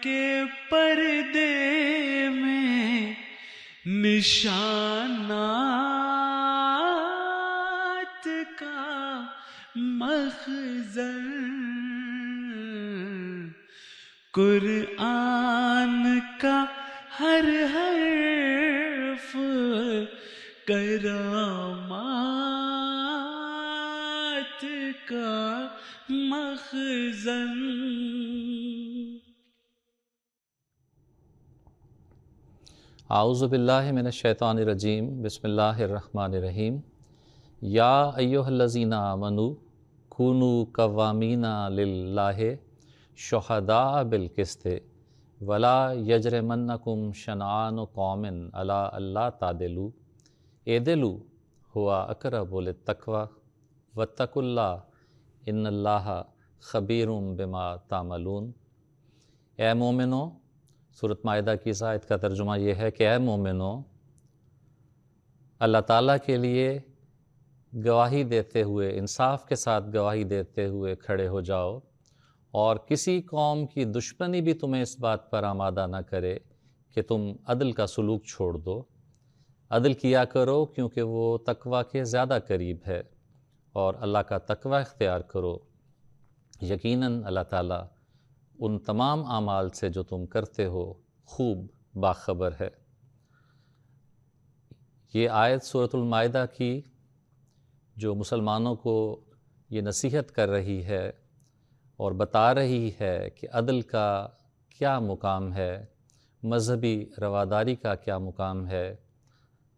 کے پردے میں نشانات کا مخزن، قرآن کا ہر حرف کرامات کا مخزن۔ اعوذ باللہ من الشیطان الرجیم، بسم اللہ الرحمن الرحیم۔ یا ایہا الذین آمنوا کونوا قوامین للہ شہداء بالقسط ولا یجرمنکم شنآن قوم علی الا تعدلوا اعدلوا هو اقرب للتقوی واتقوا اللہ ان اللہ خبیر بما تعملون۔ اے مومنو، سورۃ مائدہ کی اس آیت کا ترجمہ یہ ہے کہ اے مومنو، اللہ تعالیٰ کے لیے گواہی دیتے ہوئے، انصاف کے ساتھ گواہی دیتے ہوئے کھڑے ہو جاؤ، اور کسی قوم کی دشمنی بھی تمہیں اس بات پر آمادہ نہ کرے کہ تم عدل کا سلوک چھوڑ دو۔ عدل کیا کرو کیونکہ وہ تقوی کے زیادہ قریب ہے، اور اللہ کا تقوی اختیار کرو، یقیناً اللہ تعالیٰ ان تمام اعمال سے جو تم کرتے ہو خوب باخبر ہے۔ یہ آیت سورۃ المائدہ کی جو مسلمانوں کو یہ نصیحت کر رہی ہے اور بتا رہی ہے کہ عدل کا کیا مقام ہے، مذہبی رواداری کا کیا مقام ہے،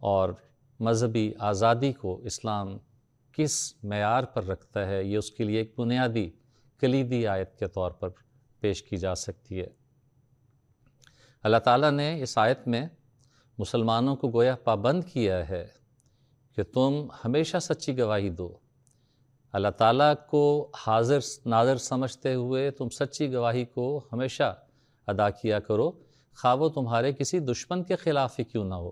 اور مذہبی آزادی کو اسلام کس معیار پر رکھتا ہے، یہ اس کے لیے ایک بنیادی کلیدی آیت کے طور پر پیش کی جا سکتی ہے۔ اللہ تعالیٰ نے اس آیت میں مسلمانوں کو گویا پابند کیا ہے کہ تم ہمیشہ سچی گواہی دو۔ اللہ تعالیٰ کو حاضر ناظر سمجھتے ہوئے تم سچی گواہی کو ہمیشہ ادا کیا کرو، خواہ وہ تمہارے کسی دشمن کے خلاف ہی کیوں نہ ہو۔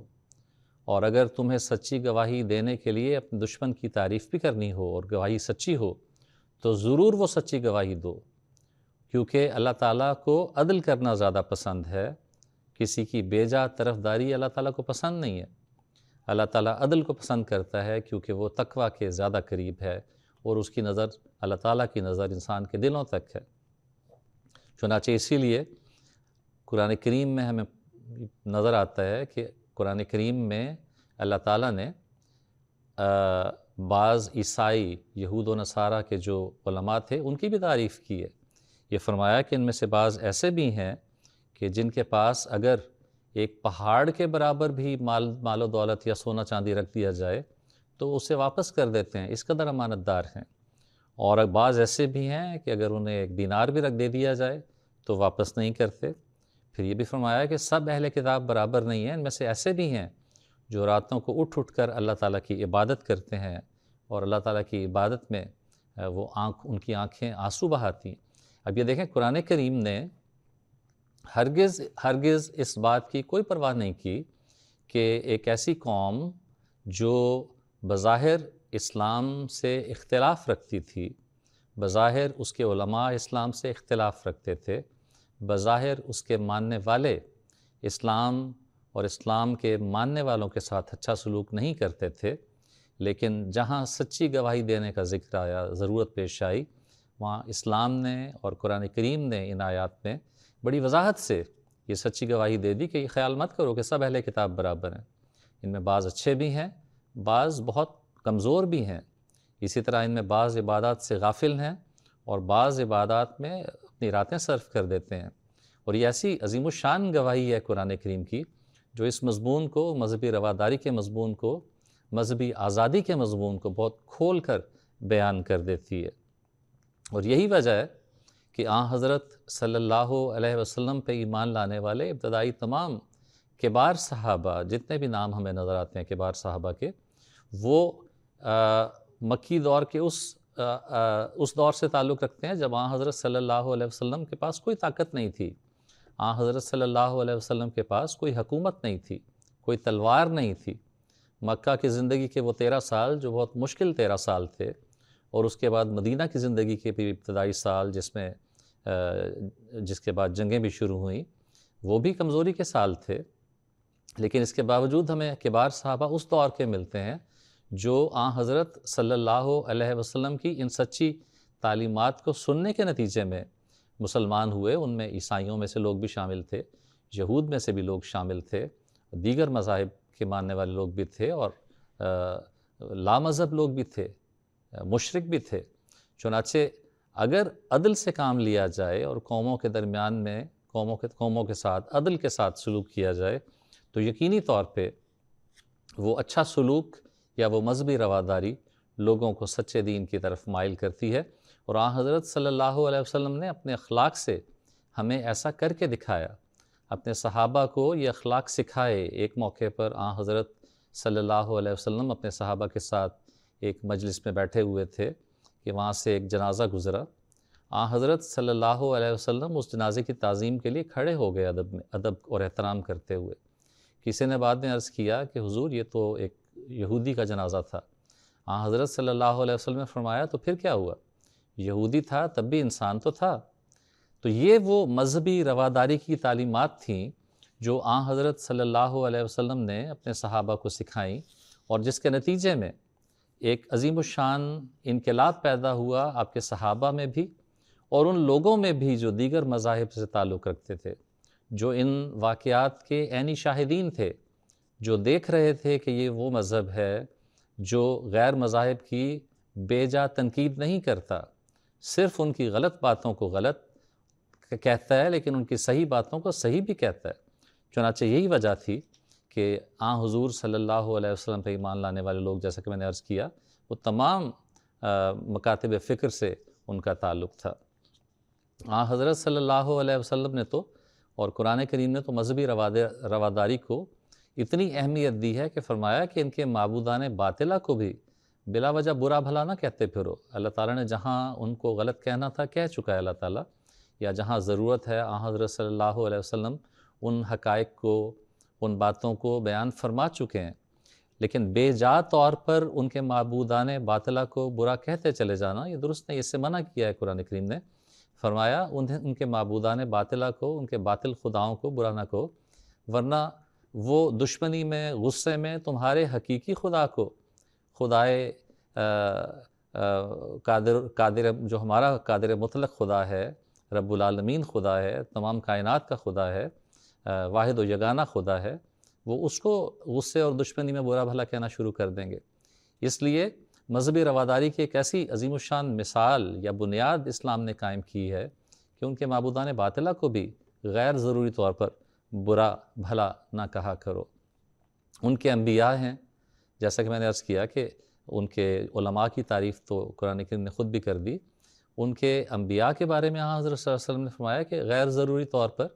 اور اگر تمہیں سچی گواہی دینے کے لیے اپنے دشمن کی تعریف بھی کرنی ہو اور گواہی سچی ہو، تو ضرور وہ سچی گواہی دو، کیونکہ اللہ تعالیٰ کو عدل کرنا زیادہ پسند ہے، کسی کی بیجا طرفداری اللہ تعالیٰ کو پسند نہیں ہے۔ اللہ تعالیٰ عدل کو پسند کرتا ہے کیونکہ وہ تقوی کے زیادہ قریب ہے، اور اس کی نظر، اللہ تعالیٰ کی نظر انسان کے دلوں تک ہے۔ چنانچہ اسی لیے قرآن کریم میں ہمیں نظر آتا ہے کہ قرآن کریم میں اللہ تعالیٰ نے بعض عیسائی، یہود و نصارہ کے جو علماء تھے ان کی بھی تعریف کی ہے۔ یہ فرمایا کہ ان میں سے بعض ایسے بھی ہیں کہ جن کے پاس اگر ایک پہاڑ کے برابر بھی مال و دولت یا سونا چاندی رکھ دیا جائے تو اسے واپس کر دیتے ہیں، اس قدر امانت دار ہیں۔ اور بعض ایسے بھی ہیں کہ اگر انہیں ایک دینار بھی رکھ دے دیا جائے تو واپس نہیں کرتے۔ پھر یہ بھی فرمایا کہ سب اہل کتاب برابر نہیں ہیں، ان میں سے ایسے بھی ہیں جو راتوں کو اٹھ کر اللہ تعالیٰ کی عبادت کرتے ہیں، اور اللہ تعالیٰ کی عبادت میں ان کی آنکھیں آنسو بہاتی ہیں۔ اب یہ دیکھیں، قرآن کریم نے ہرگز اس بات کی کوئی پرواہ نہیں کی کہ ایک ایسی قوم جو بظاہر اسلام سے اختلاف رکھتی تھی، بظاہر اس کے علماء اسلام سے اختلاف رکھتے تھے، بظاہر اس کے ماننے والے اسلام اور اسلام کے ماننے والوں کے ساتھ اچھا سلوک نہیں کرتے تھے، لیکن جہاں سچی گواہی دینے کا ذکر آیا، ضرورت پیش آئی، وہاں اسلام نے اور قرآن کریم نے ان آیات میں بڑی وضاحت سے یہ سچی گواہی دے دی کہ یہ خیال مت کرو کہ سب اہل کتاب برابر ہیں، ان میں بعض اچھے بھی ہیں، بعض بہت کمزور بھی ہیں، اسی طرح ان میں بعض عبادات سے غافل ہیں اور بعض عبادات میں اپنی راتیں صرف کر دیتے ہیں۔ اور یہ ایسی عظیم الشان گواہی ہے قرآن کریم کی جو اس مضمون کو، مذہبی رواداری کے مضمون کو، مذہبی آزادی کے مضمون کو بہت کھول کر بیان کر دیتی ہے۔ اور یہی وجہ ہے کہ حضرت صلی اللہ علیہ وسلم پہ ایمان لانے والے ابتدائی تمام کبار صحابہ، جتنے بھی نام ہمیں نظر آتے ہیں کبار صحابہ کے، وہ مکی دور کے اس دور سے تعلق رکھتے ہیں جب حضرت صلی اللہ علیہ وسلم کے پاس کوئی طاقت نہیں تھی، حضرت صلی اللہ علیہ وسلم کے پاس کوئی حکومت نہیں تھی، کوئی تلوار نہیں تھی۔ مکہ کی زندگی کے وہ 13 سال جو بہت مشکل 13 سال تھے، اور اس کے بعد مدینہ کی زندگی کے بھی ابتدائی سال جس میں جس کے بعد جنگیں بھی شروع ہوئیں، وہ بھی کمزوری کے سال تھے، لیکن اس کے باوجود ہمیں کبار صحابہ اس دور کے ملتے ہیں جو آن حضرت صلی اللہ علیہ وسلم کی ان سچی تعلیمات کو سننے کے نتیجے میں مسلمان ہوئے۔ ان میں عیسائیوں میں سے لوگ بھی شامل تھے، یہود میں سے بھی لوگ شامل تھے، دیگر مذاہب کے ماننے والے لوگ بھی تھے، اور لامذہب لوگ بھی تھے، مشرک بھی تھے۔ چنانچہ اگر عدل سے کام لیا جائے اور قوموں کے درمیان میں قوموں کے ساتھ عدل کے ساتھ سلوک کیا جائے تو یقینی طور پہ وہ اچھا سلوک یا وہ مذہبی رواداری لوگوں کو سچے دین کی طرف مائل کرتی ہے۔ اور آن حضرت صلی اللہ علیہ وسلم نے اپنے اخلاق سے ہمیں ایسا کر کے دکھایا، اپنے صحابہ کو یہ اخلاق سکھائے۔ ایک موقع پر آن حضرت صلی اللہ علیہ وسلم اپنے صحابہ کے ساتھ ایک مجلس میں بیٹھے ہوئے تھے کہ وہاں سے ایک جنازہ گزرا۔ آن حضرت صلی اللہ علیہ وسلم اس جنازے کی تعظیم کے لیے کھڑے ہو گئے ادب اور احترام کرتے ہوئے۔ کسی نے بعد میں عرض کیا کہ حضور یہ تو ایک یہودی کا جنازہ تھا۔ آن حضرت صلی اللہ علیہ وسلم نے فرمایا تو پھر کیا ہوا، یہودی تھا تب بھی انسان تو تھا۔ تو یہ وہ مذہبی رواداری کی تعلیمات تھیں جو آن حضرت صلی اللہ علیہ وسلم نے اپنے صحابہ کو سکھائیں، اور جس کے نتیجے میں ایک عظیم الشان انقلاب پیدا ہوا آپ کے صحابہ میں بھی اور ان لوگوں میں بھی جو دیگر مذاہب سے تعلق رکھتے تھے، جو ان واقعات کے عینی شاہدین تھے، جو دیکھ رہے تھے کہ یہ وہ مذہب ہے جو غیر مذاہب کی بے جا تنقید نہیں کرتا، صرف ان کی غلط باتوں کو غلط کہتا ہے لیکن ان کی صحیح باتوں کو صحیح بھی کہتا ہے۔ چنانچہ یہی وجہ تھی کہ آن حضور صلی اللہ علیہ وسلم پر ایمان لانے والے لوگ، جیسا کہ میں نے عرض کیا، وہ تمام مکاتب فکر سے ان کا تعلق تھا۔ آن حضرت صلی اللہ علیہ وسلم نے تو اور قرآن کریم نے تو مذہبی رواداری کو اتنی اہمیت دی ہے کہ فرمایا کہ ان کے معبودان باطلہ کو بھی بلا وجہ برا بھلا نہ کہتے پھرو۔ اللہ تعالیٰ نے جہاں ان کو غلط کہنا تھا کہہ چکا ہے اللہ تعالیٰ، یا جہاں ضرورت ہے آن حضرت صلی اللہ علیہ وسلم ان حقائق کو، ان باتوں کو بیان فرما چکے ہیں، لیکن بے جا طور پر ان کے معبودان باطلہ کو برا کہتے چلے جانا یہ درست نہیں۔ اس سے منع کیا ہے قرآن کریم نے، فرمایا ان کے معبودان باطلہ کو، ان کے باطل خداؤں کو برا نہ کہو، ورنہ وہ دشمنی میں، غصے میں تمہارے حقیقی خدا کو، خدائے قادر جو ہمارا قادر مطلق خدا ہے، رب العالمین خدا ہے، تمام کائنات کا خدا ہے، واحد و یگانہ خدا ہے، وہ اس کو غصے اور دشمنی میں برا بھلا کہنا شروع کر دیں گے۔ اس لیے مذہبی رواداری کی ایک ایسی عظیم الشان مثال یا بنیاد اسلام نے قائم کی ہے کہ ان کے معبودان باطلہ کو بھی غیر ضروری طور پر برا بھلا نہ کہا کرو۔ ان کے انبیاء ہیں، جیسا کہ میں نے عرض کیا کہ ان کے علماء کی تعریف تو قرآن کریم نے خود بھی کر دی۔ ان کے انبیاء کے بارے میں حضرت صلی اللہ علیہ وسلم نے فرمایا کہ غیر ضروری طور پر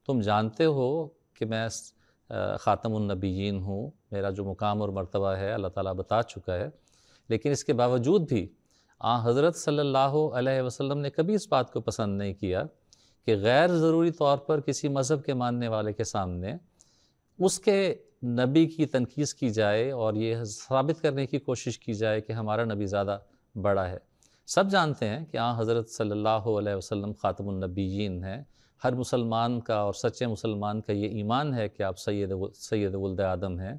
تم جانتے ہو کہ میں خاتم النبیین ہوں، میرا جو مقام اور مرتبہ ہے اللہ تعالیٰ بتا چکا ہے، لیکن اس کے باوجود بھی آن حضرت صلی اللہ علیہ وسلم نے کبھی اس بات کو پسند نہیں کیا کہ غیر ضروری طور پر کسی مذہب کے ماننے والے کے سامنے اس کے نبی کی تنقید کی جائے اور یہ ثابت کرنے کی کوشش کی جائے کہ ہمارا نبی زیادہ بڑا ہے۔ سب جانتے ہیں کہ آن حضرت صلی اللہ علیہ وسلم خاتم النبیین ہیں۔ ہر مسلمان کا اور سچے مسلمان کا یہ ایمان ہے کہ آپ سید ولد آدم ہیں،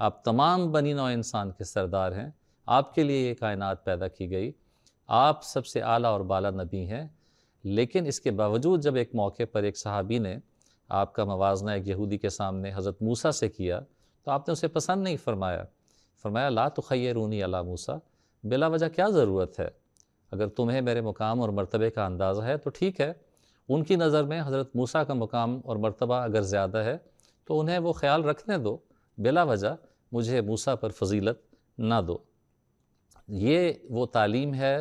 آپ تمام بنی نوع انسان کے سردار ہیں، آپ کے لیے یہ کائنات پیدا کی گئی، آپ سب سے اعلیٰ اور بالا نبی ہیں۔ لیکن اس کے باوجود جب ایک موقع پر ایک صحابی نے آپ کا موازنہ ایک یہودی کے سامنے حضرت موسیٰ سے کیا تو آپ نے اسے پسند نہیں فرمایا، فرمایا لا تخیرونی علی موسیٰ، بلا وجہ کیا ضرورت ہے؟ اگر تمہیں میرے مقام اور مرتبے کا اندازہ ہے تو ٹھیک ہے، ان کی نظر میں حضرت موسیٰ کا مقام اور مرتبہ اگر زیادہ ہے تو انہیں وہ خیال رکھنے دو، بلا وجہ مجھے موسیٰ پر فضیلت نہ دو۔ یہ وہ تعلیم ہے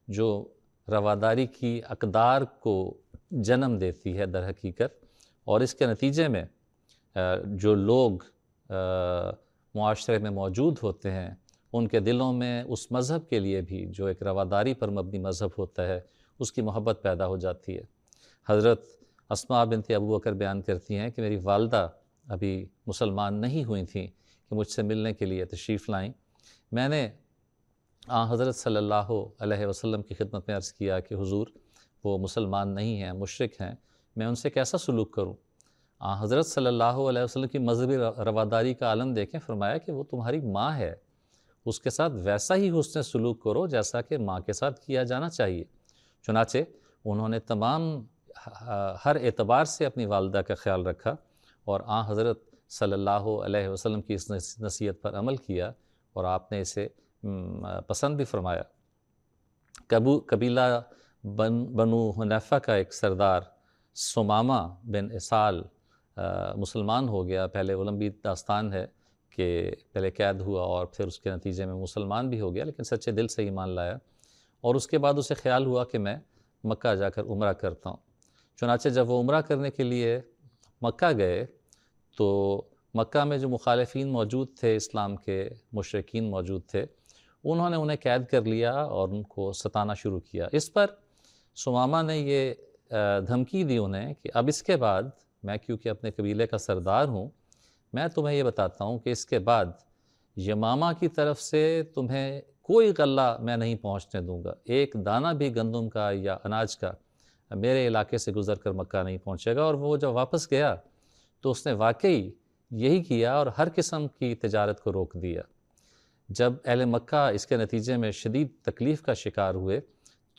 جو رواداری کی اقدار کو جنم دیتی ہے در حقیقت، اور اس کے نتیجے میں جو لوگ معاشرے میں موجود ہوتے ہیں ان کے دلوں میں اس مذہب کے لیے بھی جو ایک رواداری پر مبنی مذہب ہوتا ہے اس کی محبت پیدا ہو جاتی ہے۔ حضرت اسماء بنت ابو بکر بیان کرتی ہیں کہ میری والدہ ابھی مسلمان نہیں ہوئی تھیں کہ مجھ سے ملنے کے لیے تشریف لائیں۔ میں نے حضرت صلی اللہ علیہ وسلم کی خدمت میں عرض کیا کہ حضور وہ مسلمان نہیں ہیں، مشرک ہیں، میں ان سے کیسا سلوک کروں؟ حضرت صلی اللہ علیہ وسلم کی مذہبی رواداری کا عالم دیکھیں، فرمایا کہ وہ تمہاری ماں ہے، اس کے ساتھ ویسا ہی حسن سلوک کرو جیسا کہ ماں کے ساتھ کیا جانا چاہیے۔ چنانچہ انہوں نے ہر اعتبار سے اپنی والدہ کا خیال رکھا اور حضرت صلی اللہ علیہ وسلم کی اس نصیحت پر عمل کیا اور آپ نے اسے پسند بھی فرمایا۔ قبیلہ بنو حنیفہ کا ایک سردار ثمامہ بن اسال مسلمان ہو گیا۔ پہلے وہ لمبی داستان ہے کہ پہلے قید ہوا اور پھر اس کے نتیجے میں مسلمان بھی ہو گیا، لیکن سچے دل سے ایمان لایا، اور اس کے بعد اسے خیال ہوا کہ میں مکہ جا کر عمرہ کرتا ہوں۔ چنانچہ جب وہ عمرہ کرنے کے لیے مکہ گئے تو مکہ میں جو مخالفین موجود تھے، اسلام کے مشرکین موجود تھے، انہوں نے انہیں قید کر لیا اور ان کو ستانا شروع کیا۔ اس پر ثمامہ نے یہ دھمکی دی انہیں کہ اب اس کے بعد میں کیونکہ اپنے قبیلے کا سردار ہوں، میں تمہیں یہ بتاتا ہوں کہ اس کے بعد یمامہ کی طرف سے تمہیں کوئی غلہ میں نہیں پہنچنے دوں گا، ایک دانہ بھی گندم کا یا اناج کا میرے علاقے سے گزر کر مکہ نہیں پہنچے گا۔ اور وہ جب واپس گیا تو اس نے واقعی یہی کیا اور ہر قسم کی تجارت کو روک دیا۔ جب اہل مکہ اس کے نتیجے میں شدید تکلیف کا شکار ہوئے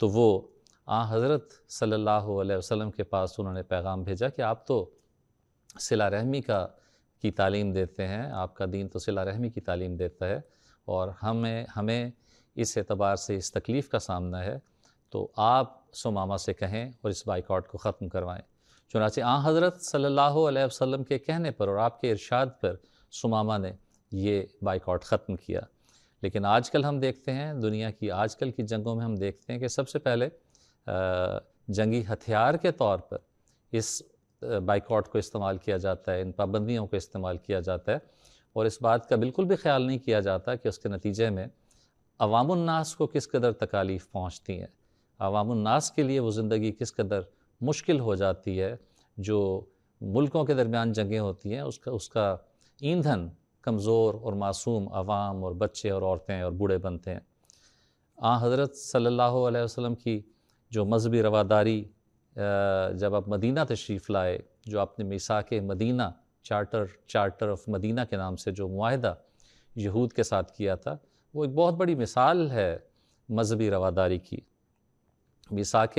تو وہ حضرت صلی اللہ علیہ وسلم کے پاس انہوں نے پیغام بھیجا کہ آپ تو صلہ رحمی کی تعلیم دیتے ہیں، آپ کا دین تو صلہ رحمی کی تعلیم دیتا ہے، اور ہمیں اس اعتبار سے اس تکلیف کا سامنا ہے، تو آپ ثمامہ سے کہیں اور اس بائیکاٹ کو ختم کروائیں۔ چنانچہ حضرت صلی اللہ علیہ وسلم کے کہنے پر اور آپ کے ارشاد پر ثمامہ نے یہ بائیکاٹ ختم کیا۔ لیکن آج کل ہم دیکھتے ہیں، دنیا کی آج کل کی جنگوں میں ہم دیکھتے ہیں کہ سب سے پہلے جنگی ہتھیار کے طور پر اس بائیکاٹ کو استعمال کیا جاتا ہے، ان پابندیوں کو استعمال کیا جاتا ہے، اور اس بات کا بالکل بھی خیال نہیں کیا جاتا کہ اس کے نتیجے میں عوام الناس کو کس قدر تکالیف پہنچتی ہیں، عوام الناس کے لیے وہ زندگی کس قدر مشکل ہو جاتی ہے۔ جو ملکوں کے درمیان جنگیں ہوتی ہیں اس کا ایندھن کمزور اور معصوم عوام اور بچے اور عورتیں اور بوڑھے بنتے ہیں۔ حضرت صلی اللہ علیہ وسلم کی جو مذہبی رواداری جب آپ مدینہ تشریف لائے، جو آپ نے میثاق مدینہ چارٹر آف مدینہ کے نام سے جو معاہدہ یہود کے ساتھ کیا تھا، وہ ایک بہت بڑی مثال ہے مذہبی رواداری کی۔ میثاق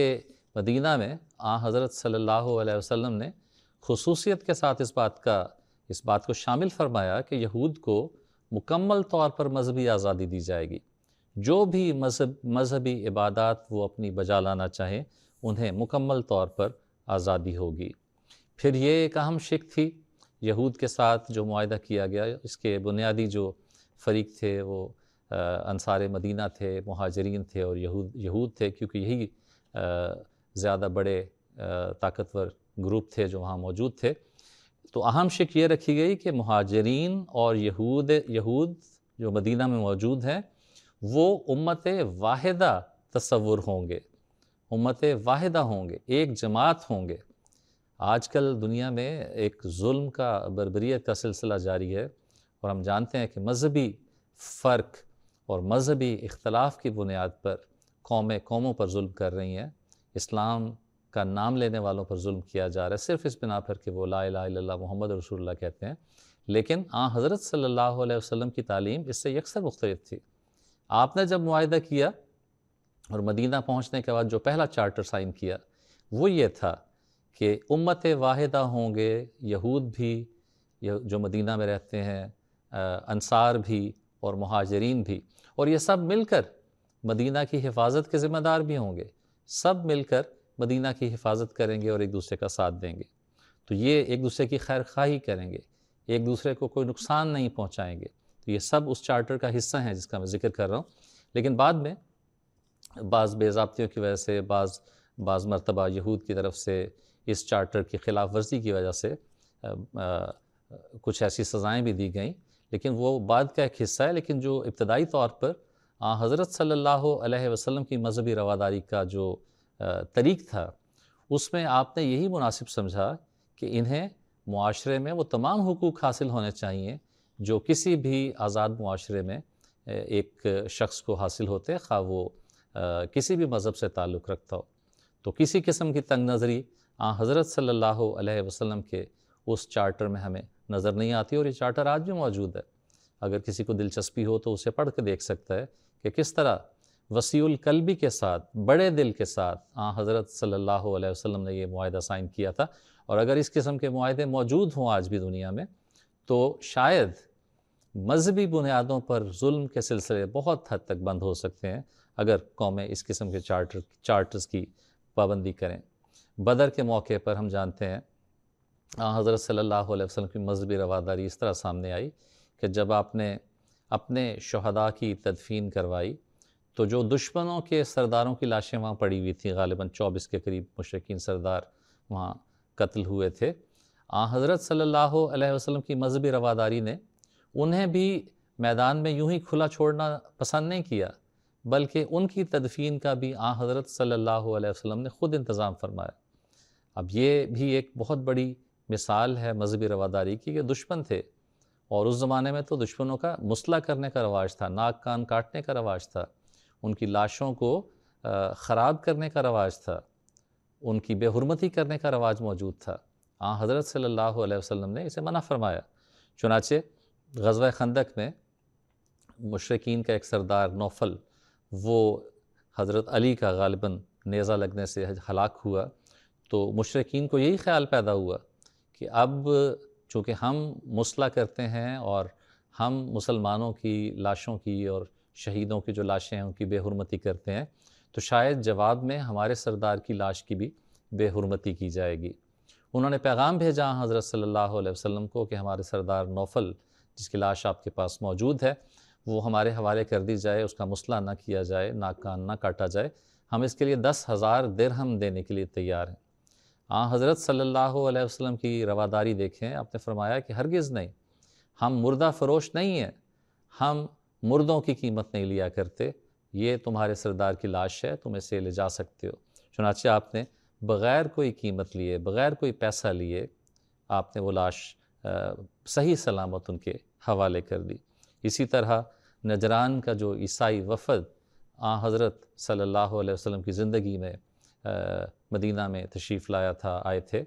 مدینہ میں حضرت صلی اللہ علیہ وسلم نے خصوصیت کے ساتھ اس بات کو شامل فرمایا کہ یہود کو مکمل طور پر مذہبی آزادی دی جائے گی، جو بھی مذہبی عبادات وہ اپنی بجا لانا چاہیں انہیں مکمل طور پر آزادی ہوگی۔ پھر یہ ایک اہم شک تھی یہود کے ساتھ جو معاہدہ کیا گیا، اس کے بنیادی جو فریق تھے وہ انصار مدینہ تھے، مہاجرین تھے اور یہود تھے، کیونکہ یہی زیادہ بڑے طاقتور گروپ تھے جو وہاں موجود تھے۔ تو اہم شک یہ رکھی گئی کہ مہاجرین اور یہود جو مدینہ میں موجود ہیں وہ امت واحدہ تصور ہوں گے، امت واحدہ ہوں گے، ایک جماعت ہوں گے۔ آج کل دنیا میں ایک ظلم کا، بربریت کا سلسلہ جاری ہے، اور ہم جانتے ہیں کہ مذہبی فرق اور مذہبی اختلاف کی بنیاد پر قوموں پر ظلم کر رہی ہیں۔ اسلام کا نام لینے والوں پر ظلم کیا جا رہا ہے صرف اس بنا پر کہ وہ لا الہ الا اللہ محمد رسول اللہ کہتے ہیں، لیکن حضرت صلی اللہ علیہ وسلم کی تعلیم اس سے یکسر مختلف تھی۔ آپ نے جب معاہدہ کیا اور مدینہ پہنچنے کے بعد جو پہلا چارٹر سائن کیا وہ یہ تھا کہ امت واحدہ ہوں گے، یہود بھی جو مدینہ میں رہتے ہیں، انصار بھی اور مہاجرین بھی، اور یہ سب مل کر مدینہ کی حفاظت کے ذمہ دار بھی ہوں گے، سب مل کر مدینہ کی حفاظت کریں گے اور ایک دوسرے کا ساتھ دیں گے۔ تو یہ ایک دوسرے کی خیر خواہی کریں گے، ایک دوسرے کو کوئی نقصان نہیں پہنچائیں گے۔ تو یہ سب اس چارٹر کا حصہ ہیں جس کا میں ذکر کر رہا ہوں۔ لیکن بعد میں بعض بے ضابطیوں کی وجہ سے، بعض مرتبہ یہود کی طرف سے اس چارٹر کی خلاف ورزی کی وجہ سے کچھ ایسی سزائیں بھی دی گئیں، لیکن وہ بعد کا ایک حصہ ہے۔ لیکن جو ابتدائی طور پر حضرت صلی اللہ علیہ وسلم کی مذہبی رواداری کا جو طریق تھا، اس میں آپ نے یہی مناسب سمجھا کہ انہیں معاشرے میں وہ تمام حقوق حاصل ہونے چاہیے جو کسی بھی آزاد معاشرے میں ایک شخص کو حاصل ہوتے، خواہ وہ کسی بھی مذہب سے تعلق رکھتا ہو۔ تو کسی قسم کی تنگ نظری حضرت صلی اللہ علیہ وسلم کے اس چارٹر میں ہمیں نظر نہیں آتی، اور یہ چارٹر آج بھی موجود ہے۔ اگر کسی کو دلچسپی ہو تو اسے پڑھ کے دیکھ سکتا ہے کہ کس طرح وسیع القلبی کے ساتھ، بڑے دل کے ساتھ حضرت صلی اللہ علیہ وسلم نے یہ معاہدہ سائن کیا تھا۔ اور اگر اس قسم کے معاہدے موجود ہوں آج بھی دنیا میں، تو شاید مذہبی بنیادوں پر ظلم کے سلسلے بہت حد تک بند ہو سکتے ہیں اگر قومیں اس قسم کے چارٹرز کی پابندی کریں۔ بدر کے موقع پر ہم جانتے ہیں حضرت صلی اللہ علیہ وسلم کی مذہبی رواداری اس طرح سامنے آئی کہ جب آپ نے اپنے شہداء کی تدفین کروائی تو جو دشمنوں کے سرداروں کی لاشیں وہاں پڑی ہوئی تھیں، غالباً 24 کے قریب مشرکین سردار وہاں قتل ہوئے تھے، حضرت صلی اللہ علیہ وسلم کی مذہبی رواداری نے انہیں بھی میدان میں یوں ہی کھلا چھوڑنا پسند نہیں کیا، بلکہ ان کی تدفین کا بھی حضرت صلی اللہ علیہ وسلم نے خود انتظام فرمایا۔ اب یہ بھی ایک بہت بڑی مثال ہے مذہبی رواداری کی کہ دشمن تھے، اور اس زمانے میں تو دشمنوں کا مسئلہ کرنے کا رواج تھا، ناک کان کاٹنے کا رواج تھا، ان کی لاشوں کو خراب کرنے کا رواج تھا، ان کی بے حرمتی کرنے کا رواج موجود تھا۔ حضرت صلی اللہ علیہ وسلم نے اسے منع فرمایا۔ چنانچہ غزوہ خندق میں مشرکین کا ایک سردار نوفل، وہ حضرت علی کا غالباً نیزہ لگنے سے ہلاک ہوا، تو مشرکین کو یہی خیال پیدا ہوا کہ اب چونکہ ہم مسئلہ کرتے ہیں اور ہم مسلمانوں کی لاشوں کی اور شہیدوں کی جو لاشیں ہیں ان کی بے حرمتی کرتے ہیں، تو شاید جواب میں ہمارے سردار کی لاش کی بھی بے حرمتی کی جائے گی۔ انہوں نے پیغام بھیجا حضرت صلی اللہ علیہ وسلم کو کہ ہمارے سردار نوفل جس کی لاش آپ کے پاس موجود ہے وہ ہمارے حوالے کر دی جائے، اس کا مسئلہ نہ کیا جائے، ناک کان نہ کاٹا جائے، ہم اس کے لیے 10,000 درہم دینے کے لیے تیار ہیں۔ حضرت صلی اللہ علیہ وسلم کی رواداری دیکھیں، آپ نے فرمایا کہ ہرگز نہیں، ہم مردہ فروش نہیں ہیں، ہم مردوں کی قیمت نہیں لیا کرتے، یہ تمہارے سردار کی لاش ہے، تم اسے لے جا سکتے ہو۔ چنانچہ آپ نے بغیر کوئی قیمت لیے، بغیر کوئی پیسہ لیے، آپ نے وہ لاش صحیح سلامت ان کے حوالے کر دی۔ اسی طرح نجران کا جو عیسائی وفد حضرت صلی اللہ علیہ وسلم کی زندگی میں مدینہ میں تشریف لایا تھا، آئے تھے،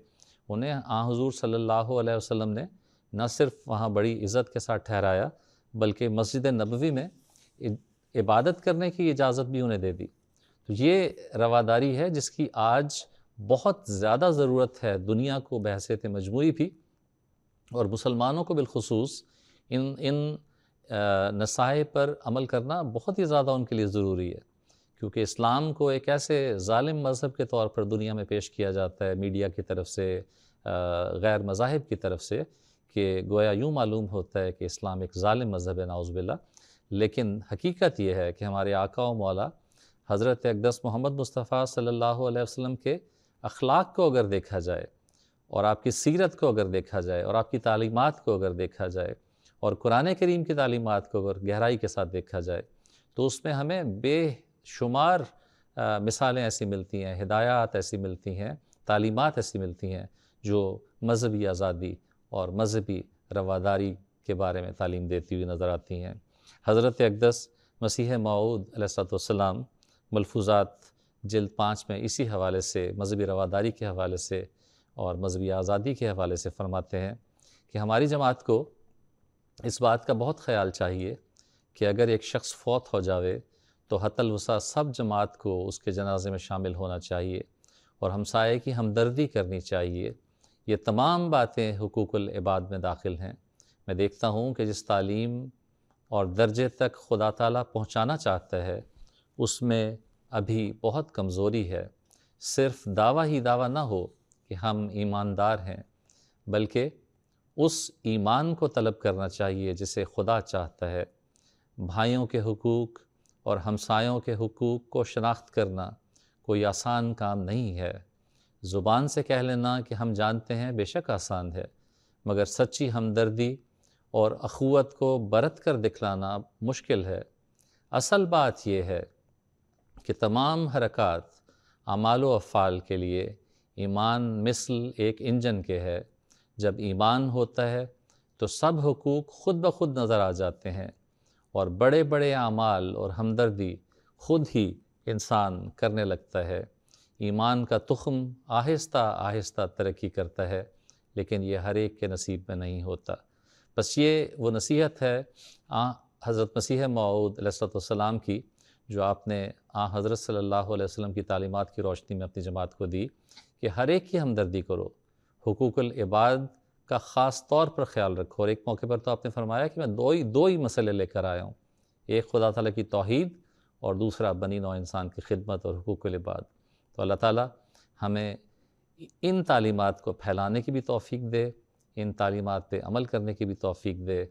انہیں حضور صلی اللہ علیہ وسلم نے نہ صرف وہاں بڑی عزت کے ساتھ ٹھہرایا بلکہ مسجد نبوی میں عبادت کرنے کی اجازت بھی انہیں دے دی۔ تو یہ رواداری ہے جس کی آج بہت زیادہ ضرورت ہے دنیا کو بحیثیت مجموعی بھی، اور مسلمانوں کو بالخصوص ان نصائح پر عمل کرنا بہت ہی زیادہ ان کے لیے ضروری ہے، کیونکہ اسلام کو ایک ایسے ظالم مذہب کے طور پر دنیا میں پیش کیا جاتا ہے میڈیا کی طرف سے، غیر مذاہب کی طرف سے، کہ گویا یوں معلوم ہوتا ہے کہ اسلام ایک ظالم مذہب ہے، نعوذ باللہ۔ لیکن حقیقت یہ ہے کہ ہمارے آقا و مولا حضرت اقدس محمد مصطفیٰ صلی اللہ علیہ وسلم کے اخلاق کو اگر دیکھا جائے، اور آپ کی سیرت کو اگر دیکھا جائے، اور آپ کی تعلیمات کو اگر دیکھا جائے، اور قرآن کریم کی تعلیمات کو اگر گہرائی کے ساتھ دیکھا جائے، تو اس میں ہمیں بے شمار مثالیں ایسی ملتی ہیں، ہدایات ایسی ملتی ہیں، تعلیمات ایسی ملتی ہیں جو مذہبی آزادی اور مذہبی رواداری کے بارے میں تعلیم دیتی ہوئی نظر آتی ہیں۔ حضرت اقدس مسیح موعود علیہ السلام ملفوظات جلد 5 میں اسی حوالے سے، مذہبی رواداری کے حوالے سے اور مذہبی آزادی کے حوالے سے فرماتے ہیں کہ ہماری جماعت کو اس بات کا بہت خیال چاہیے کہ اگر ایک شخص فوت ہو جاوے تو حتی الوسع سب جماعت کو اس کے جنازے میں شامل ہونا چاہیے اور ہمسائے کی ہمدردی کرنی چاہیے۔ یہ تمام باتیں حقوق العباد میں داخل ہیں۔ میں دیکھتا ہوں کہ جس تعلیم اور درجے تک خدا تعالیٰ پہنچانا چاہتا ہے اس میں ابھی بہت کمزوری ہے۔ صرف دعویٰ ہی دعویٰ نہ ہو کہ ہم ایماندار ہیں، بلکہ اس ایمان کو طلب کرنا چاہیے جسے خدا چاہتا ہے۔ بھائیوں کے حقوق اور ہمسایوں کے حقوق کو شناخت کرنا کوئی آسان کام نہیں ہے۔ زبان سے کہہ لینا کہ ہم جانتے ہیں بے شک آسان ہے، مگر سچی ہمدردی اور اخوت کو برت کر دکھلانا مشکل ہے۔ اصل بات یہ ہے کہ تمام حرکات، اعمال و افعال کے لیے ایمان مثل ایک انجن کے ہے۔ جب ایمان ہوتا ہے تو سب حقوق خود بخود نظر آ جاتے ہیں، اور بڑے بڑے اعمال اور ہمدردی خود ہی انسان کرنے لگتا ہے۔ ایمان کا تخم آہستہ آہستہ ترقی کرتا ہے، لیکن یہ ہر ایک کے نصیب میں نہیں ہوتا۔ بس یہ وہ نصیحت ہے حضرت مسیح موعود علیہ السلام کی، جو آپ نے حضرت صلی اللہ علیہ وسلم کی تعلیمات کی روشنی میں اپنی جماعت کو دی، کہ ہر ایک کی ہمدردی کرو، حقوق العباد کا خاص طور پر خیال رکھو۔ اور ایک موقع پر تو آپ نے فرمایا کہ میں دو ہی مسئلے لے کر آیا ہوں، ایک خدا تعالیٰ کی توحید اور دوسرا بنی نوع انسان کی خدمت اور حقوق العباد۔ تو اللہ تعالیٰ ہمیں ان تعلیمات کو پھیلانے کی بھی توفیق دے، ان تعلیمات پہ عمل کرنے کی بھی توفیق دے،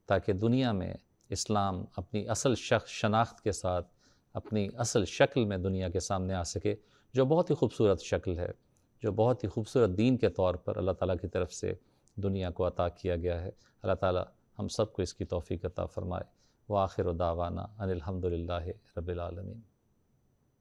تاکہ دنیا میں اسلام اپنی اصل شناخت کے ساتھ اپنی اصل شکل میں دنیا کے سامنے آ سکے، جو بہت ہی خوبصورت شکل ہے، جو بہت ہی خوبصورت دین کے طور پر اللہ تعالیٰ کی طرف سے دنیا کو عطا کیا گیا ہے۔ اللہ تعالیٰ ہم سب کو اس کی توفیق عطا فرمائے۔ وآخر دعوانا ان الحمد للہ رب العالمین۔